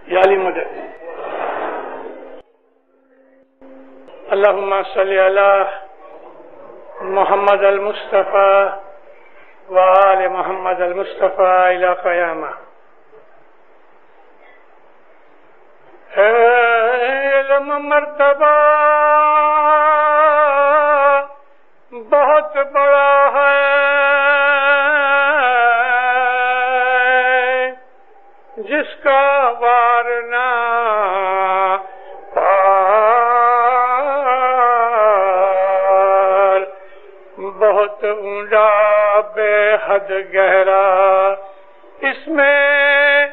یا علی مدد اللہم صلی علی محمد المصطفیٰ وآل محمد المصطفیٰ الی قیامہ. علم مرتبہ بہت بڑا ہے، جس کا وارنا پار بہت اونچا بے حد گہرا، اس میں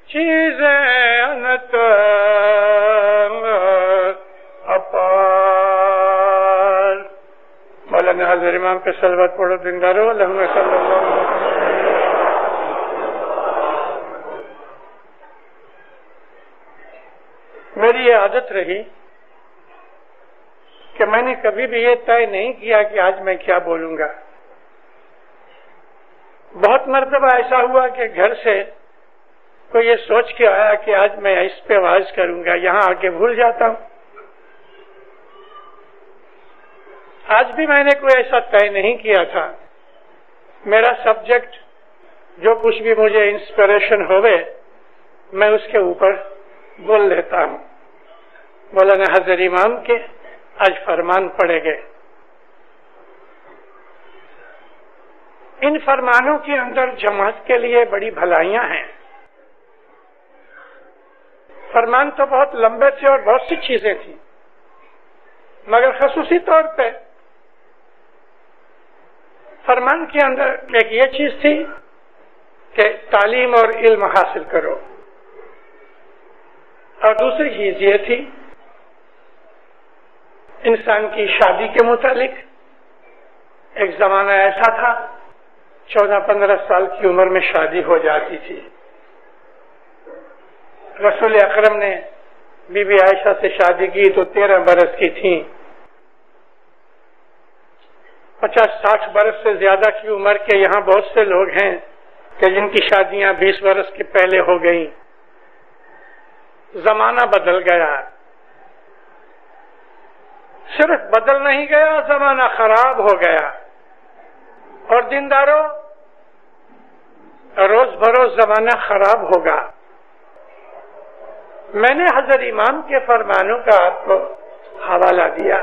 چیزیں انت اپار. مولانا حضرت امام پہ صلوات پڑھو دیندارو. اللہم صلی اللہ علیہ وسلم. میری یہ عادت رہی کہ میں نے کبھی بھی یہ طے نہیں کیا کہ آج میں کیا بولوں گا. بہت مرتبہ ایسا ہوا کہ گھر سے کوئی یہ سوچ کے آیا کہ آج میں اس پہ واعظ کروں گا، یہاں آ کے بھول جاتا ہوں. آج بھی میں نے کوئی ایسا طے نہیں کیا تھا. میرا سبجیکٹ جو کچھ بھی مجھے انسپریشن ہوئے میں اس کے اوپر بول لیتا ہوں. مولانا حضرت امام کے آج فرمان پڑے گئے. ان فرمانوں کے اندر جماعت کے لیے بڑی بھلائیاں ہیں. فرمان تو بہت لمبے تھے اور بہت سی چیزیں تھیں، مگر خصوصی طور پہ فرمان کے اندر ایک یہ چیز تھی کہ تعلیم اور علم حاصل کرو، اور دوسری چیز یہ تھی انسان کی شادی کے متعلق. ایک زمانہ ایسا تھا 14-15 سال کی عمر میں شادی ہو جاتی تھی. رسول اکرم نے بی بی عائشہ سے شادی کی تو 13 برس کی تھیں. 50-60 برس سے زیادہ کی عمر کے یہاں بہت سے لوگ ہیں کہ جن کی شادیاں 20 برس کے پہلے ہو گئیں. زمانہ بدل گیا، صرف بدل نہیں گیا، زمانہ خراب ہو گیا. اور دینداروں، روز بروز زمانہ خراب ہوگا. میں نے حضرت امام کے فرمانوں کا آپ کو حوالہ دیا.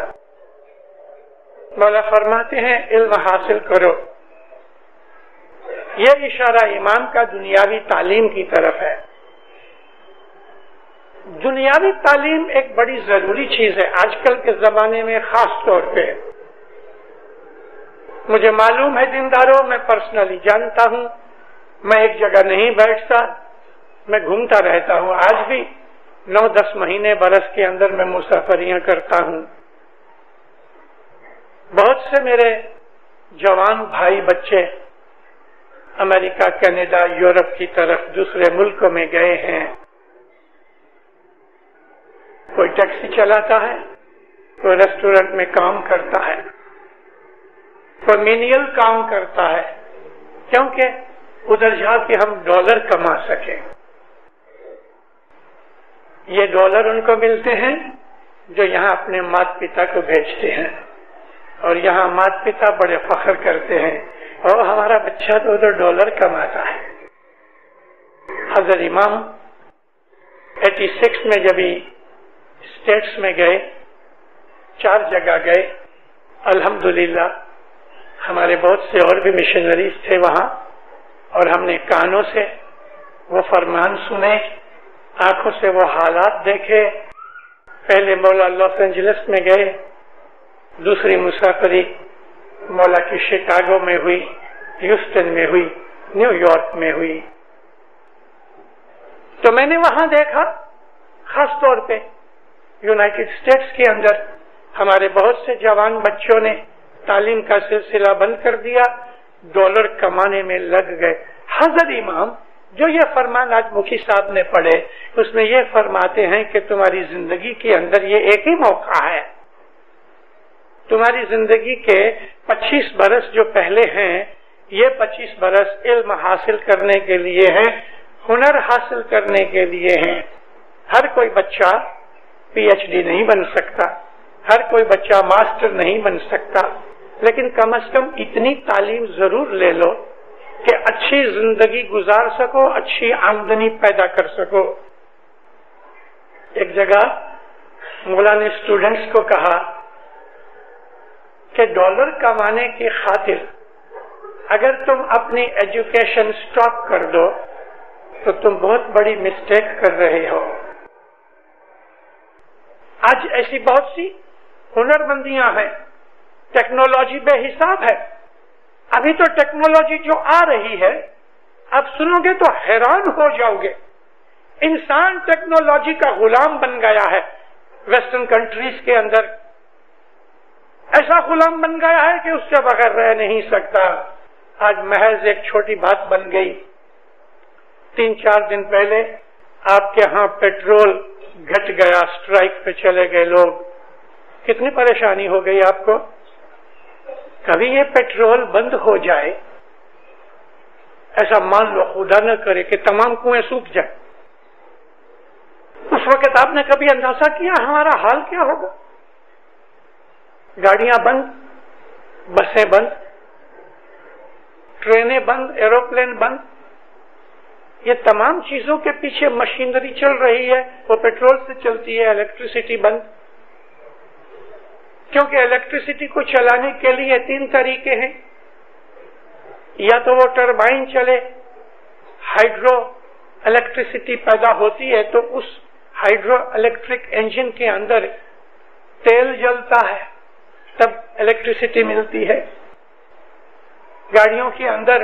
مولا فرماتے ہیں علم حاصل کرو. یہ اشارہ امام کا دنیاوی تعلیم کی طرف ہے. دنیاوی تعلیم ایک بڑی ضروری چیز ہے آج کل کے زمانے میں، خاص طور پہ. مجھے معلوم ہے دینداروں، میں پرسنلی جانتا ہوں، میں ایک جگہ نہیں بیٹھتا، میں گھومتا رہتا ہوں. آج بھی 9-10 مہینے برس کے اندر میں مسافریاں کرتا ہوں. بہت سے میرے جوان بھائی بچے امریکہ، کینیڈا، یورپ کی طرف دوسرے ملکوں میں گئے ہیں. کوئی ٹیکسی چلاتا ہے، کوئی ریسٹورنٹ میں کام کرتا ہے، کوئی مینیل کام کرتا ہے، کیونکہ ادھر جا کے ہم ڈالر کما سکیں. یہ ڈالر ان کو ملتے ہیں جو یہاں اپنے مات پتا کو بھیجتے ہیں، اور یہاں مات پتا بڑے فخر کرتے ہیں اور ہمارا بچہ تو ادھر ڈالر کماتا ہے. حضرت امام 86 میں جب اسٹیٹس میں گئے، 4 جگہ گئے. الحمدللہ ہمارے بہت سے اور بھی مشنریز تھے وہاں، اور ہم نے کانوں سے وہ فرمان سنے، آنکھوں سے وہ حالات دیکھے. پہلے مولا لاس اینجلس میں گئے، دوسری مسافری مولا کی شکاگو میں ہوئی، ہیوسٹن میں ہوئی، نیو یارک میں ہوئی. تو میں نے وہاں دیکھا، خاص طور پہ یونائٹڈ اسٹیٹس کے اندر ہمارے بہت سے جوان بچوں نے تعلیم کا سلسلہ بند کر دیا، ڈالر کمانے میں لگ گئے. حضرت امام جو یہ فرمان آج مکھی صاحب نے پڑھے، اس میں یہ فرماتے ہیں کہ تمہاری زندگی کے اندر یہ ایک ہی موقع ہے. تمہاری زندگی کے 25 برس جو پہلے ہیں، یہ 25 برس علم حاصل کرنے کے لیے ہیں، ہنر حاصل کرنے کے لیے ہیں. ہر کوئی بچہ پی ایچ ڈی نہیں بن سکتا، ہر کوئی بچہ ماسٹر نہیں بن سکتا، لیکن کم از کم اتنی تعلیم ضرور لے لو کہ اچھی زندگی گزار سکو، اچھی آمدنی پیدا کر سکو۔ ایک جگہ مولا نے اسٹوڈنٹس کو کہا کہ ڈالر کمانے کی خاطر اگر تم اپنی ایجوکیشن سٹاپ کر دو تو تم بہت بڑی مسٹیک کر رہے ہو۔ آج ایسی بہت سی ہنر مندیاں ہیں، ٹیکنالوجی بے حساب ہے۔ ابھی تو ٹیکنالوجی جو آ رہی ہے اب سنو گے تو حیران ہو جاؤ گے۔ انسان ٹیکنالوجی کا غلام بن گیا ہے۔ ویسٹرن کنٹریز کے اندر ایسا غلام بن گیا ہے کہ اس کے بغیر رہ نہیں سکتا۔ آج محض ایک چھوٹی بات بن گئی، 3-4 دن پہلے آپ کے ہاں پیٹرول گھٹ گیا، اسٹرائک پہ چلے گئے لوگ، کتنی پریشانی ہو گئی آپ کو۔ کبھی یہ پیٹرول بند ہو جائے، ایسا مان لو خدا نہ کرے کہ تمام کنویں سوکھ جائے، اس وقت آپ نے کبھی اندازہ کیا ہمارا حال کیا ہوگا؟ گاڑیاں بند، بسیں بند، ٹرینیں بند، ایروپلین بند، یہ تمام چیزوں کے پیچھے مشینری چل رہی ہے، وہ پیٹرول سے چلتی ہے۔ الیکٹریسٹی بند، کیونکہ الیکٹریسٹی کو چلانے کے لیے 3 طریقے ہیں، یا تو وہ ٹربائن چلے، ہائیڈرو الیکٹریسٹی پیدا ہوتی ہے تو اس ہائیڈرو الیکٹرک انجن کے اندر تیل جلتا ہے تب الیکٹریسٹی ملتی ہے۔ گاڑیوں کے اندر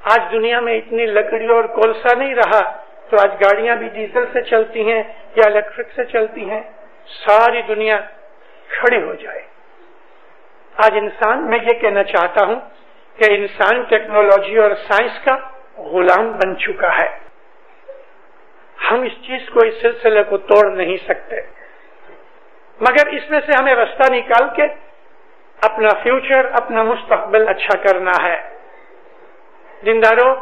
آج دنیا میں اتنی لکڑی اور کولسا نہیں رہا تو آج گاڑیاں بھی ڈیزل سے چلتی ہیں یا الیکٹرک سے چلتی ہیں، ساری دنیا کھڑی ہو جائے۔ آج انسان، میں یہ کہنا چاہتا ہوں کہ انسان ٹیکنالوجی اور سائنس کا غلام بن چکا ہے۔ ہم اس چیز کو، اس سلسلے کو توڑ نہیں سکتے، مگر اس میں سے ہمیں راستہ نکال کے اپنا فیوچر، اپنا مستقبل اچھا کرنا ہے۔ دینداروں،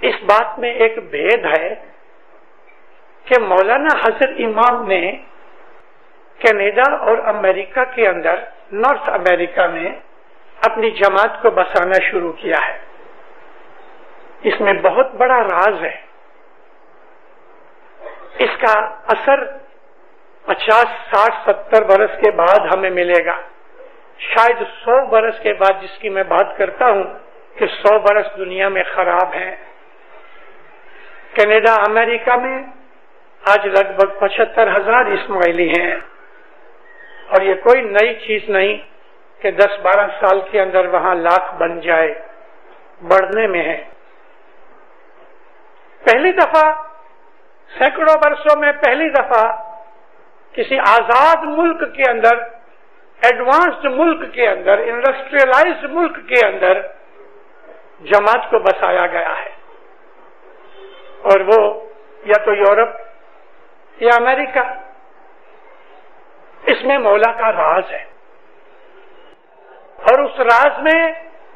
اس بات میں ایک بھید ہے کہ مولانا حضرت امام نے کینیڈا اور امریکہ کے اندر، نارتھ امریکہ میں اپنی جماعت کو بسانا شروع کیا ہے۔ اس میں بہت بڑا راز ہے، اس کا اثر 50, 60, 70 برس کے بعد ہمیں ملے گا، شاید 100 برس کے بعد، جس کی میں بات کرتا ہوں کہ 100 برس دنیا میں خراب ہیں۔ کینیڈا، امریکہ میں آج لگ بھگ 75,000 اسماعیلی ہیں، اور یہ کوئی نئی چیز نہیں کہ 10-12 سال کے اندر وہاں لاکھ بن جائے، بڑھنے میں ہے۔ پہلی دفعہ سینکڑوں برسوں میں پہلی دفعہ کسی آزاد ملک کے اندر، ایڈوانسڈ ملک کے اندر، انڈسٹریلائزڈ ملک کے اندر جماعت کو بسایا گیا ہے، اور وہ یا تو یورپ یا امریکہ۔ اس میں مولا کا راز ہے، اور اس راز میں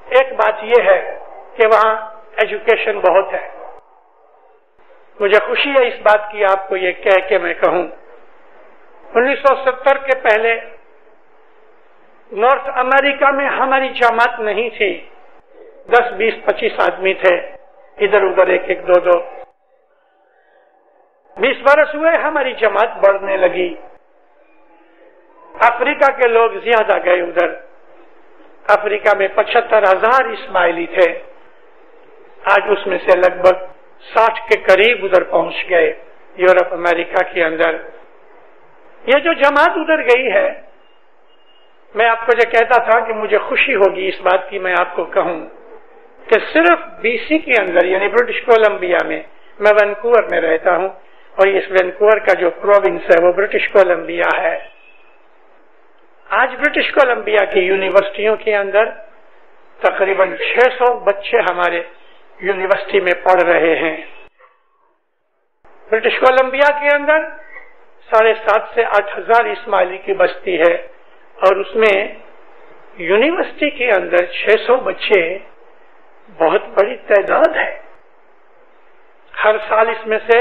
ایک بات یہ ہے کہ وہاں ایجوکیشن بہت ہے۔ مجھے خوشی ہے اس بات کی، آپ کو یہ کہہ کے میں کہوں، 1970 کے پہلے نارتھ امریکہ میں ہماری جماعت نہیں تھی، 10, 20, 25 آدمی تھے، ادھر ادھر 1, 2. 20 برس ہوئے ہماری جماعت بڑھنے لگی۔ افریقہ کے لوگ زیادہ گئے ادھر، افریقہ میں 75,000 اسماعیلی تھے، آج اس میں سے لگ بھگ 60 کے قریب ادھر پہنچ گئے، یورپ امریکہ کے اندر۔ یہ جو جماعت ادھر گئی ہے، میں آپ کو جو کہتا تھا کہ مجھے خوشی ہوگی اس بات کی، میں آپ کو کہوں کہ صرف BC کے اندر، یعنی برٹش کولمبیا میں وینکوور میں رہتا ہوں، اور اس وینکوور کا جو پروونس ہے وہ برٹش کولمبیا ہے۔ آج برٹش کولمبیا کی یونیورسٹیوں کے اندر تقریباً 600 بچے ہمارے یونیورسٹی میں پڑھ رہے ہیں۔ برٹش کولمبیا کے اندر 7,500 سے 8,000 اسماعیلی کی بستی ہے، اور اس میں یونیورسٹی کے اندر 600 بچے بہت بڑی تعداد ہے۔ ہر سال اس میں سے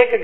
1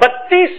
32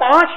5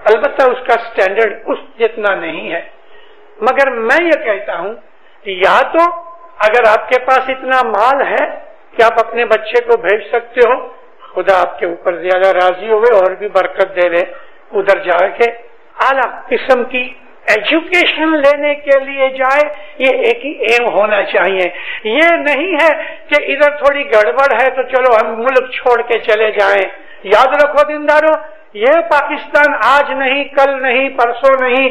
البتہ اس کا سٹینڈرڈ اس جتنا نہیں ہے، مگر میں یہ کہتا ہوں کہ یا تو اگر آپ کے پاس اتنا مال ہے کہ آپ اپنے بچے کو بھیج سکتے ہو، خدا آپ کے اوپر زیادہ راضی ہوئے اور بھی برکت دے لے، ادھر جا کے اعلیٰ قسم کی ایجوکیشن لینے کے لیے جائے، یہ ایک ہی ایم ہونا چاہیے۔ یہ نہیں ہے کہ ادھر تھوڑی گڑبڑ ہے تو چلو ہم ملک چھوڑ کے چلے جائیں۔ یاد رکھو دیندارو، یہ پاکستان آج نہیں، کل نہیں، پرسوں نہیں،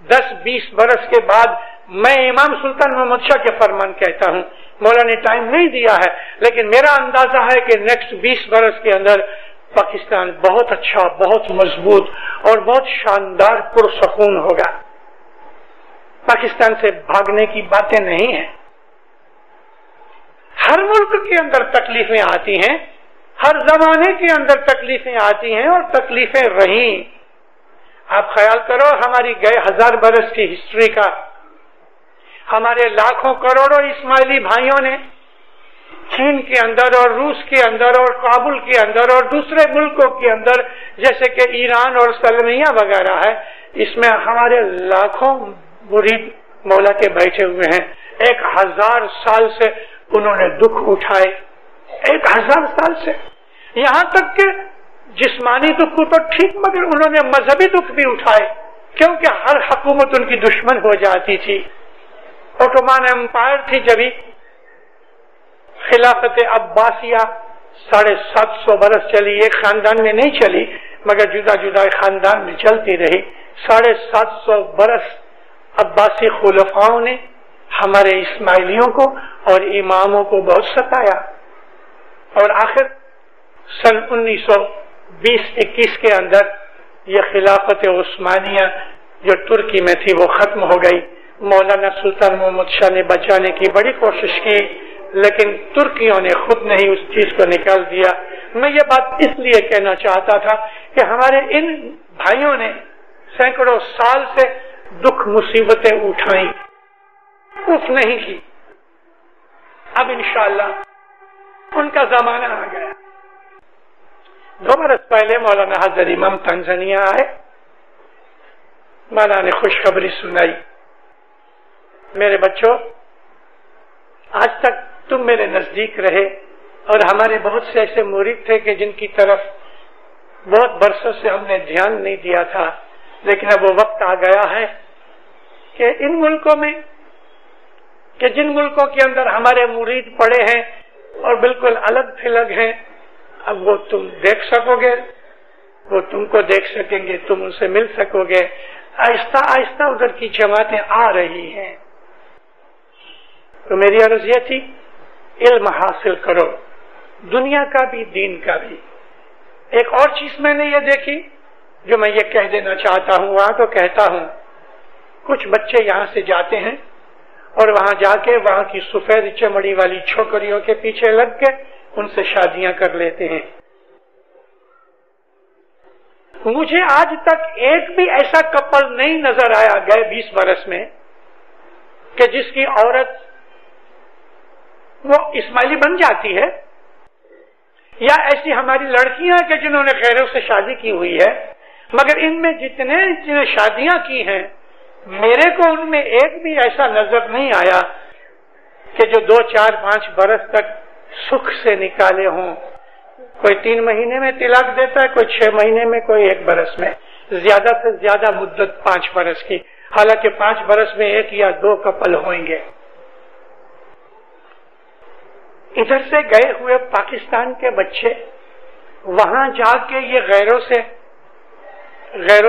10-20 برس کے بعد، میں امام سلطان محمد شاہ کے فرمان کہتا ہوں، مولا نے ٹائم نہیں دیا ہے لیکن میرا اندازہ ہے کہ نیکسٹ 20 برس کے اندر پاکستان بہت اچھا، بہت مضبوط اور بہت شاندار پرسکون ہوگا۔ پاکستان سے بھاگنے کی باتیں نہیں ہیں۔ ہر ملک کے اندر تکلیفیں آتی ہیں، ہر زمانے کے اندر تکلیفیں آتی ہیں اور تکلیفیں رہیں۔ آپ خیال کرو ہماری گئے 1000 برس کی ہسٹری کا، ہمارے لاکھوں کروڑوں اسماعیلی بھائیوں نے چین کے اندر اور روس کے اندر اور کابل کے اندر اور دوسرے ملکوں کے اندر جیسے کہ ایران اور سلمیہ وغیرہ ہے، اس میں ہمارے لاکھوں مرید مولا کے بیٹھے ہوئے ہیں۔ 1000 سال سے انہوں نے دکھ اٹھائے، 1000 سال سے، یہاں تک کہ جسمانی دکھ تو ٹھیک مگر انہوں نے مذہبی دکھ بھی اٹھائے، کیونکہ ہر حکومت ان کی دشمن ہو جاتی تھی۔ اوٹومان امپائر تھی جبھی، خلافت عباسیہ 750 برس چلی، ایک خاندان میں نہیں چلی مگر جدا جدا خاندان میں چلتی رہی۔ 750 برس عباسی خلفاؤں نے ہمارے اسماعیلیوں کو اور اماموں کو بہت ستایا، اور آخر سن 1920-21 کے اندر یہ خلافت عثمانیہ جو ترکی میں تھی وہ ختم ہو گئی۔ مولانا سلطان محمد شاہ نے بچانے کی بڑی کوشش کی لیکن ترکیوں نے خود نہیں اس چیز کو نکال دیا۔ میں یہ بات اس لیے کہنا چاہتا تھا کہ ہمارے ان بھائیوں نے سینکڑوں سال سے دکھ مصیبتیں اٹھائیں، اف نہیں کی۔ اب انشاءاللہ ان کا زمانہ آ گیا۔ 2 برس پہلے مولانا حضرت امام تنزانیہ آئے، مولانا نے خوشخبری سنائی، میرے بچوں آج تک تم میرے نزدیک رہے اور ہمارے بہت سے ایسے مرید تھے کہ جن کی طرف بہت برسوں سے ہم نے دھیان نہیں دیا تھا، لیکن اب وہ وقت آ گیا ہے کہ ان ملکوں میں، کہ جن ملکوں کے اندر ہمارے مرید پڑے ہیں اور بالکل الگ تھلگ ہیں، اب وہ تم دیکھ سکو گے، وہ تم کو دیکھ سکیں گے، تم ان سے مل سکو گے۔ آہستہ آہستہ ادھر کی جماعتیں آ رہی ہیں۔ تو میری عرض یہ تھی، علم حاصل کرو، دنیا کا بھی دین کا بھی۔ ایک اور چیز میں نے یہ دیکھی جو میں یہ کہہ دینا چاہتا ہوں، وہاں تو کہتا ہوں، کچھ بچے یہاں سے جاتے ہیں اور وہاں جا کے وہاں کی سفید چمڑی والی چھوکریوں کے پیچھے لگ کے ان سے شادیاں کر لیتے ہیں۔ مجھے آج تک ایک بھی ایسا کپل نہیں نظر آیا گئے 20 برس میں کہ جس کی عورت وہ اسماعیلی بن جاتی ہے، یا ایسی ہماری لڑکیاں کہ جنہوں نے غیروں سے شادی کی ہوئی ہے، مگر ان میں جنہیں شادیاں کی ہیں، میرے کو ان میں ایک بھی ایسا نظر نہیں آیا کہ جو 2, 4, 5 برس تک سکھ سے نکالے ہوں۔ کوئی 3 مہینے میں طلاق دیتا ہے، کوئی 6 مہینے میں، کوئی 1 برس میں، زیادہ سے زیادہ مدت 5 برس کی، حالانکہ 5 برس میں 1 یا 2 کپل ہوئیں گے۔ ادھر سے گئے ہوئے پاکستان کے بچے وہاں جا کے یہ غیروں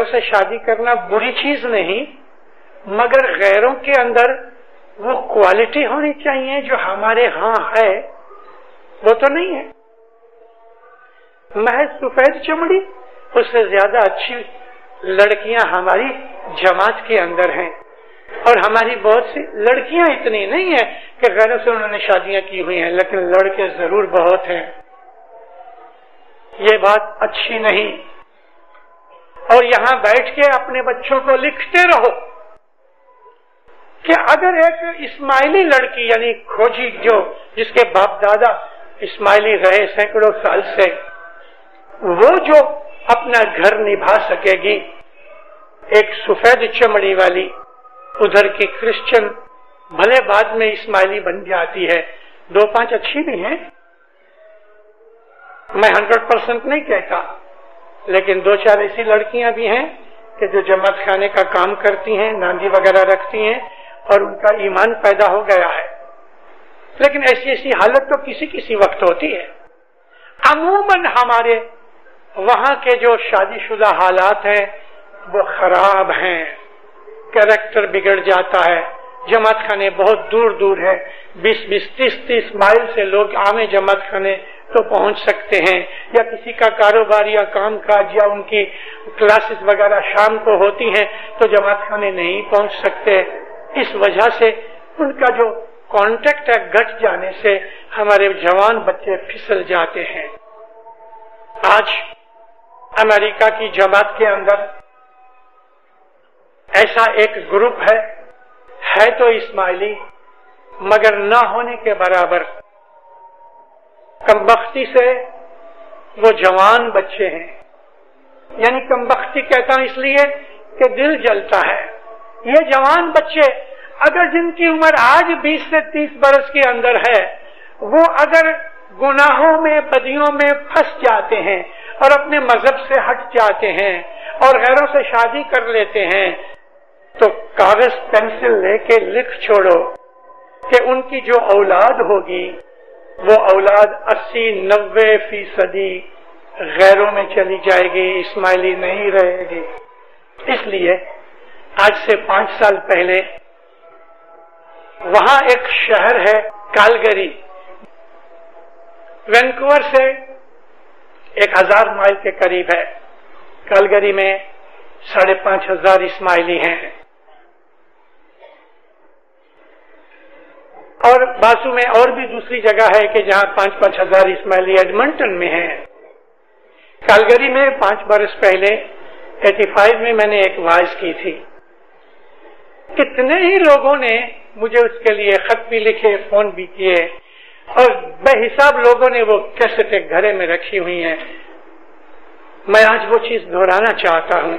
سے شادی کرنا بری چیز نہیں، مگر غیروں کے اندر وہ کوالٹی ہونی چاہیے جو ہمارے ہاں ہے، وہ تو نہیں ہے۔ محض سفید چمڑی، اس سے زیادہ اچھی لڑکیاں ہماری جماعت کے اندر ہیں، اور ہماری بہت سی لڑکیاں اتنی نہیں ہیں کہ غیروں سے انہوں نے شادیاں کی ہوئی ہیں، لیکن لڑکے ضرور بہت ہیں۔ یہ بات اچھی نہیں، اور یہاں بیٹھ کے اپنے بچوں کو لکھتے رہو کہ اگر ایک اسماعیلی لڑکی یعنی کھوجی جس کے باپ دادا اسماعیلی رہے سینکڑوں سال سے، وہ جو اپنا گھر نبھا سکے گی، ایک سفید چمڑی والی، ادھر کی کرسچن، بھلے بعد میں اسماعیلی بن جاتی ہے، 2-5 اچھی بھی ہیں، میں 100% نہیں کہتا، لیکن 2-4 ایسی لڑکیاں بھی ہیں کہ جو جماعت خانے کا کام کرتی ہیں، ناندی وغیرہ رکھتی ہیں اور ان کا ایمان پیدا ہو گیا ہے، لیکن ایسی حالت تو کسی وقت ہوتی ہے۔ عموماً ہمارے وہاں کے جو شادی شدہ حالات ہیں وہ خراب ہیں، کریکٹر بگڑ جاتا ہے، جماعت خانے بہت دور دور ہے، 20-20 30-30 مائل سے لوگ عام جماعت خانے تو پہنچ سکتے ہیں، یا کسی کا کاروبار یا کام کاج یا ان کی کلاسز وغیرہ شام کو ہوتی ہیں تو جماعت خانے نہیں پہنچ سکتے، اس وجہ سے ان کا جو کانٹیکٹ ہے گھٹ جانے سے ہمارے جوان بچے پھسل جاتے ہیں۔ آج امریکہ کی جماعت کے اندر ایسا ایک گروپ ہے تو اسماعیلی مگر نہ ہونے کے برابر، کمبختی سے وہ جوان بچے ہیں، یعنی کمبختی کہتا ہوں اس لیے کہ دل جلتا ہے، یہ جوان بچے اگر جن کی عمر آج 20 سے 30 برس کے اندر ہے، وہ اگر گناہوں میں بدیوں میں پھنس جاتے ہیں اور اپنے مذہب سے ہٹ جاتے ہیں اور غیروں سے شادی کر لیتے ہیں، تو کاغذ پینسل لے کے لکھ چھوڑو کہ ان کی جو اولاد ہوگی وہ اولاد 80-90% غیروں میں چلی جائے گی، اسماعیلی نہیں رہے گی۔ اس لیے آج سے 5 سال پہلے وہاں ایک شہر ہے کالگری، وینکوور سے 1000 مائل کے قریب ہے، کالگری میں 5500 اسماعیلی ہیں، اور بازو میں اور بھی دوسری جگہ ہے کہ جہاں 5-5 ہزار اسماعیلی ایڈمنٹن میں ہیں۔ کالگری میں 5 برس پہلے 85 میں میں نے ایک وعظ کی تھی، کتنے ہی لوگوں نے مجھے اس کے لیے خط بھی لکھے، فون بھی کیے، اور بے حساب لوگوں نے وہ کیسٹیں گھرے میں رکھی ہوئی ہیں۔ میں آج وہ چیز دہرانا چاہتا ہوں،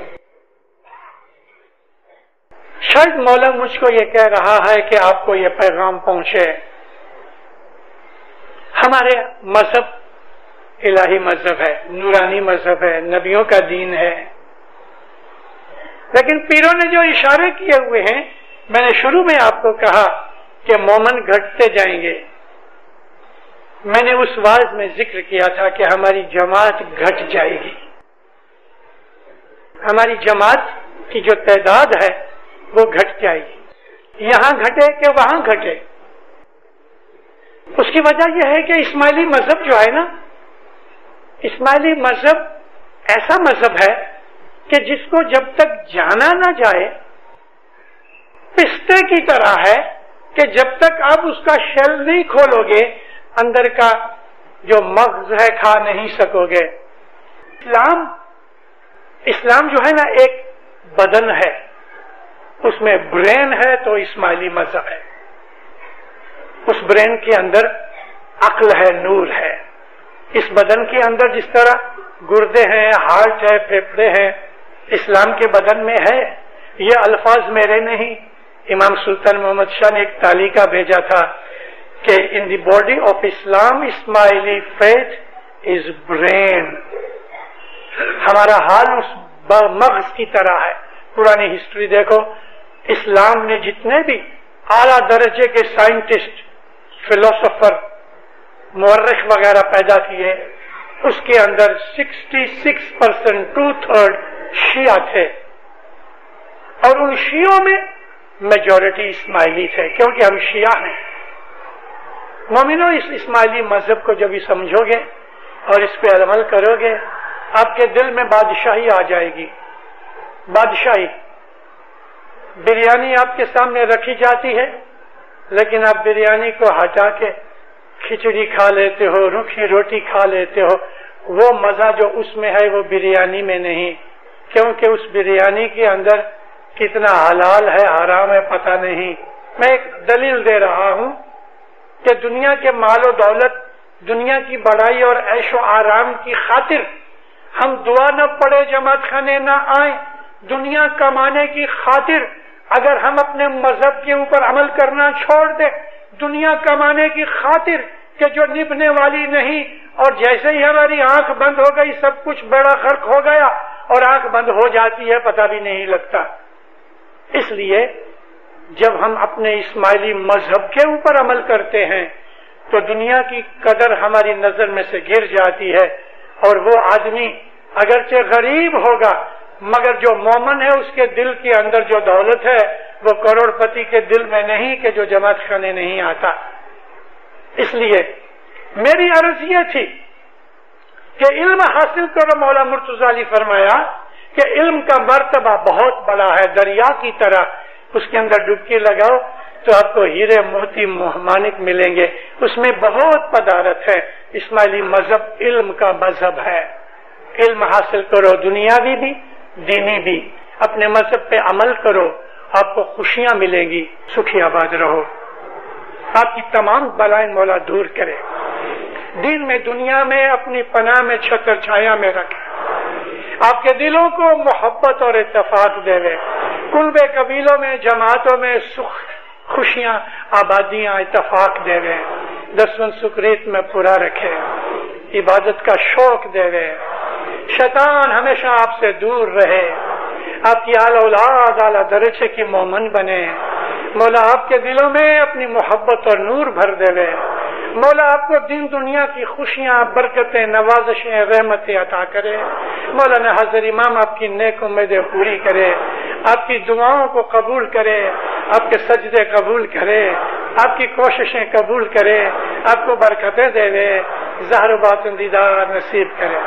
شاید مولا مجھ کو یہ کہہ رہا ہے کہ آپ کو یہ پیغام پہنچے۔ ہمارے مذہب الہی مذہب ہے، نورانی مذہب ہے، نبیوں کا دین ہے، لیکن پیروں نے جو اشارے کیے ہوئے ہیں، میں نے شروع میں آپ کو کہا کہ مومن گھٹتے جائیں گے، میں نے اس واعظ میں ذکر کیا تھا کہ ہماری جماعت گھٹ جائے گی، ہماری جماعت کی جو تعداد ہے وہ گھٹ جائے گی، یہاں گھٹے کہ وہاں گھٹے۔ اس کی وجہ یہ ہے کہ اسماعیلی مذہب جو ہے نا، اسماعیلی مذہب ایسا مذہب ہے کہ جس کو جب تک جانا نہ جائے، پستے کی طرح ہے کہ جب تک آپ اس کا شیل نہیں کھولو گے اندر کا جو مغز ہے کھا نہیں سکو گے۔ اسلام جو ہے نا ایک بدن ہے، اس میں برین ہے تو اسماعیلی مذہب ہے، اس برین کے اندر عقل ہے، نور ہے۔ اس بدن کے اندر جس طرح گردے ہیں، ہارٹ ہے، پھیپھڑے ہیں، اسلام کے بدن میں ہے۔ یہ الفاظ میرے نہیں، امام سلطان محمد شاہ نے ایک تعلیقہ بھیجا تھا کہ in the body of Islam Ismaili faith is brain. ہمارا حال اس مغز کی طرح ہے۔ پرانی ہسٹری دیکھو، اسلام نے جتنے بھی اعلیٰ درجے کے سائنٹسٹ، فلسفر، مورخ وغیرہ پیدا کیے، اس کے اندر 66% 2/3 شیعہ تھے، اور ان شیعوں میں میجورٹی اسماعیلی تھے، کیونکہ ہم شیعہ ہیں۔ مومنوں، اس اسماعیلی مذہب کو جب بھی سمجھو گے اور اس پہ عمل کرو گے، آپ کے دل میں بادشاہی آ جائے گی۔ بادشاہی، بریانی آپ کے سامنے رکھی جاتی ہے، لیکن آپ بریانی کو ہٹا کے کھچڑی کھا لیتے ہو، روکھی روٹی کھا لیتے ہو، وہ مزہ جو اس میں ہے وہ بریانی میں نہیں، کیونکہ اس بریانی کے اندر کتنا حلال ہے حرام ہے پتہ نہیں۔ میں ایک دلیل دے رہا ہوں کہ دنیا کے مال و دولت، دنیا کی بڑائی اور عیش و آرام کی خاطر ہم دعا نہ پڑے، جماعت خانے نہ آئیں، دنیا کمانے کی خاطر اگر ہم اپنے مذہب کے اوپر عمل کرنا چھوڑ دیں، دنیا کمانے کی خاطر کہ جو نبھنے والی نہیں، اور جیسے ہی ہماری آنکھ بند ہو گئی سب کچھ بڑا غرق ہو گیا، اور آنکھ بند ہو جاتی ہے پتہ بھی نہیں لگتا۔ اس لیے جب ہم اپنے اسماعیلی مذہب کے اوپر عمل کرتے ہیں تو دنیا کی قدر ہماری نظر میں سے گر جاتی ہے، اور وہ آدمی اگرچہ غریب ہوگا مگر جو مومن ہے اس کے دل کے اندر جو دولت ہے وہ کروڑ پتی کے دل میں نہیں کہ جو جماعت خانے نہیں آتا۔ اس لیے میری عرض یہ تھی کہ علم حاصل کرو۔ مولا مرتضی علی فرمایا کہ علم کا مرتبہ بہت بڑا ہے، دریا کی طرح، اس کے اندر ڈبکی لگاؤ تو آپ کو ہیرے موتی مانک ملیں گے، اس میں بہت پدارت ہے۔ اسماعیلی مذہب علم کا مذہب ہے۔ علم حاصل کرو، دنیاوی بھی دینی بھی، اپنے مذہب پہ عمل کرو، آپ کو خوشیاں ملیں گی، سکھی آباد رہو، آپ کی تمام بلائیں مولا دور کرے، دین میں دنیا میں اپنی پناہ میں چھتر چھایا میں رکھے، آپ کے دلوں کو محبت اور اتفاق دے، قلبے قبیلوں میں جماعتوں میں سکھ خوشیاں آبادیاں اتفاق دے، دسویں سکریت میں پورا رکھے، عبادت کا شوق دے، شیطان ہمیشہ آپ سے دور رہے، آپ کی آل اولاد اعلیٰ درجے کی مومن بنے، مولا آپ کے دلوں میں اپنی محبت اور نور بھر دے، مولا آپ کو دین دنیا کی خوشیاں برکتیں نوازشیں رحمتیں عطا کرے، مولانا حضرت امام آپ کی نیک امیدیں پوری کرے، آپ کی دعاؤں کو قبول کرے، آپ کے سجدے قبول کرے، آپ کی کوششیں قبول کرے، آپ کو برکتیں دے، ظاہر و باطن دیدار نصیب کرے۔